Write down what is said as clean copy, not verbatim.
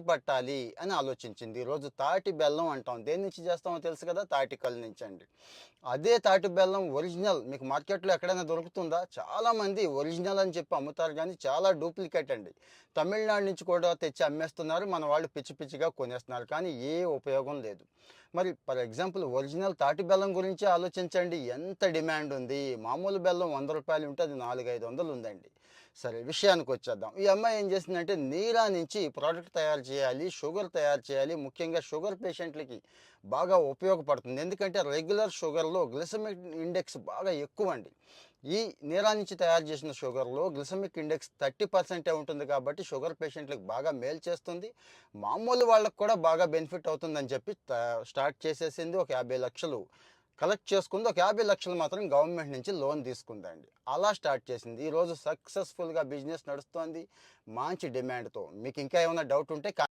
పట్టాలి అని ఆలోచించింది. ఈరోజు తాటి బెల్లం అంటాం. దేని నుంచి చేస్తామో తెలుసు కదా! తాటికల్లు నుంచి అండి. అదే తాటి బెల్లం ఒరిజినల్ మీకు మార్కెట్‌లో ఎక్కడైనా దొరుకుతుందా? చాలామంది ఒరిజినల్ అని చెప్పి అమ్ముతారు గానీ, చాలా డూప్లికేట్ అండి. తమిళనాడు నుంచి కూడా తెచ్చి అమ్మేస్తున్నారు. మన వాళ్ళు పిచ్చి పిచ్చిగా కొనేస్తున్నారు. కానీ ఏ ఉపయోగం లేదు. మరి ఫర్ ఎగ్జాంపుల్ ఒరిజినల్ తాటి బెల్లం గురించి ఆలోచించండి. ఎంత డిమాండ్ ఉంది. మామూలు బెల్లం రూ. 100 ఉంటే అది 4, 500 ఉందండి. సరే విషయానికొచ్చేద్దాం. ఈ అమ్మాయి ఏం చేసిందంటే నీరా నుంచి ప్రోడక్ట్ తయారు చేయాలి, షుగర్ తయారు చేయాలి. ముఖ్యంగా షుగర్ పేషెంట్‌లకి బాగా ఉపయోగపడుతుంది. ఎందుకంటే రెగ్యులర్ షుగర్‌లో గ్లిసమిక్ ఇండెక్స్ బాగా ఎక్కువండి. ఈ నీరా నుంచి తయారు చేసిన షుగర్‌లో గ్లిసమిక్ ఇండెక్స్ 30% ఉంటుంది కాబట్టి షుగర్ పేషెంట్‌లకి బాగా మేలు చేస్తుంది. మామూలు వాళ్ళకి కూడా బాగా బెనిఫిట్ అవుతుందని చెప్పి స్టార్ట్ చేసేసింది. ఒక 50,00,000 కలెక్ట్ చేసుకుంది. ఒక 50,00,000 మాత్రం గవర్నమెంట్ నుంచి లోన్ తీసుకుందండి. అలా స్టార్ట్ చేసింది. ఈరోజు సక్సెస్‌ఫుల్‌గా బిజినెస్ నడుస్తోంది. మంచి డిమాండ్‌తో. మీకు ఇంకా ఏమైనా డౌట్ ఉంటే